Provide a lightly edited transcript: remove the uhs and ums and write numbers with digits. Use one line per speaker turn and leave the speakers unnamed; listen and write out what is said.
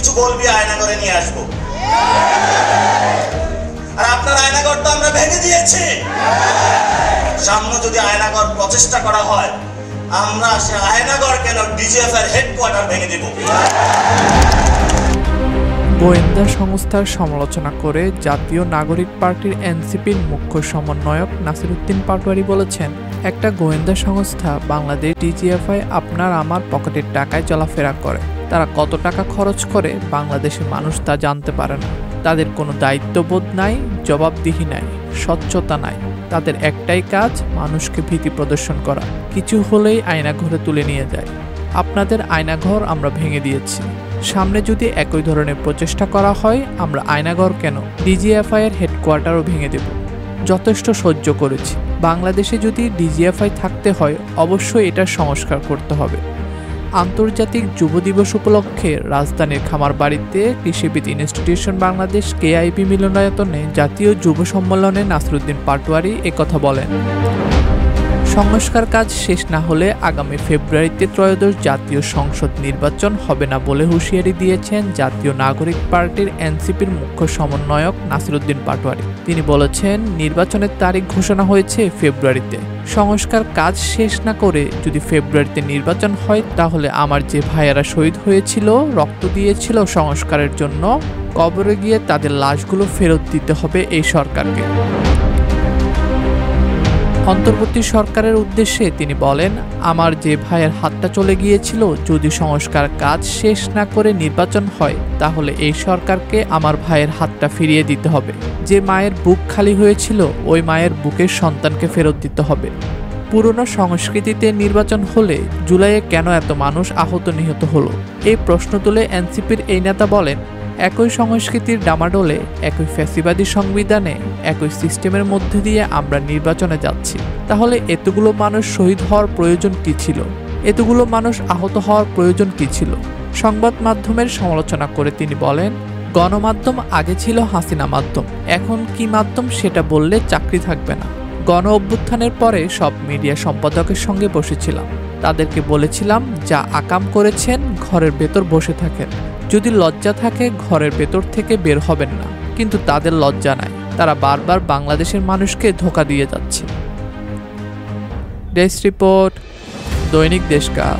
কিছু বলবি আয়না করে নিয়ে আসবো। আর আপনার আয়নাঘর তো আমরা ভেঙে দিয়েছি। সামনে যদি আয়নাঘর প্রচেষ্টা করা হয়, আমরা সে আয়নাঘর কেন ডিজিএফআই এর হেডকোয়ার্টার ভেঙে দেব।
গোয়েন্দা সংস্থার সমালোচনা করে জাতীয় নাগরিক পার্টির এনসিপির মুখ্য সমন্বয়ক নাসিরউদ্দিন পাটোয়ারী বলেছেন, একটা গোয়েন্দা সংস্থা বাংলাদেশ ডিজিএফআই আপনার আমার পকেটের টাকায় চলাফেরা করে। তারা কত টাকা খরচ করে বাংলাদেশের মানুষ তা জানতে পারে না। তাদের কোনো দায়িত্ববোধ নাই, জবাবদিহি নাই, স্বচ্ছতা নাই। তাদের একটাই কাজ মানুষকে ভীতি প্রদর্শন করা। কিছু হলেই আয়নাঘরে তুলে নিয়ে যায়। আপনাদের আয়নাঘর আমরা ভেঙে দিয়েছি। সামনে যদি একই ধরনের প্রচেষ্টা করা হয়, আমরা আয়নাঘর কেন ডিজিএফআই এর হেডকোয়ার্টারও ভেঙে দেব। যথেষ্ট সহ্য করেছি। বাংলাদেশে যদি ডিজিএফআই থাকতে হয়, অবশ্যই এটার সংস্কার করতে হবে। আন্তর্জাতিক যুব দিবস উপলক্ষে রাজধানীর খামারবাড়িতে কৃষিবিদ ইনস্টিটিউশন বাংলাদেশ কেআইবি মিলনায়তনে জাতীয় যুব সম্মেলনে নাসিরউদ্দিন পাটোয়ারী একথা বলেন। সংস্কার কাজ শেষ না হলে আগামী ফেব্রুয়ারিতে ত্রয়োদশ জাতীয় সংসদ নির্বাচন হবে না বলে হুঁশিয়ারি দিয়েছেন জাতীয় নাগরিক পার্টির এনসিপির মুখ্য সমন্বয়ক নাসিরউদ্দিন পাটোয়ারী। তিনি বলেছেন, নির্বাচনের তারিখ ঘোষণা হয়েছে ফেব্রুয়ারিতে। সংস্কার কাজ শেষ না করে যদি ফেব্রুয়ারিতে নির্বাচন হয়, তাহলে আমার যে ভাইয়েরা শহীদ হয়েছিল, রক্ত দিয়েছিল সংস্কারের জন্য, কবরে গিয়ে তাদের লাশগুলো ফেরত দিতে হবে এই সরকারকে। অন্তর্বর্তী সরকারের উদ্দেশ্যে তিনি বলেন, আমার যে ভাইয়ের হাতটা চলে গিয়েছিল, যদি সংস্কার কাজ শেষ না করে নির্বাচন হয়, তাহলে এই সরকারকে আমার ভাইয়ের হাতটা ফিরিয়ে দিতে হবে। যে মায়ের বুক খালি হয়েছিল, ওই মায়ের বুকের সন্তানকে ফেরত দিতে হবে। পুরনো সংস্কৃতিতে নির্বাচন হলে জুলাইয়ে কেন এত মানুষ আহত নিহত হলো? এই প্রশ্ন তুলে এনসিপির এই নেতা বলেন, একই সংস্কৃতির ডামাডোলে, একই ফ্যাসিবাদী সংবিধানে, একই সিস্টেমের মধ্যে দিয়ে আমরা নির্বাচনে যাচ্ছি। তাহলে এতগুলো মানুষ শহীদ হওয়ার প্রয়োজন কি ছিল? এতগুলো মানুষ আহত হওয়ার প্রয়োজন কি ছিল? সংবাদ মাধ্যমের সমালোচনা করে তিনি বলেন, গণমাধ্যম আগে ছিল হাসিনা মাধ্যম, এখন কি মাধ্যম সেটা বললে চাকরি থাকবে না। গণ অভ্যুত্থানের পরে সব মিডিয়া সম্পাদকের সঙ্গে বসেছিলাম। তাদেরকে বলেছিলাম, যা আকাম করেছেন ঘরের ভেতর বসে থাকেন। যদি লজ্জা থাকে ঘরের ভেতর থেকে বের হবেন না। কিন্তু তাদের লজ্জা নাই। তারা বারবার বাংলাদেশের মানুষকে ধোঁকা দিয়ে যাচ্ছে। ডেস্ক রিপোর্ট, দৈনিক দেশকাল।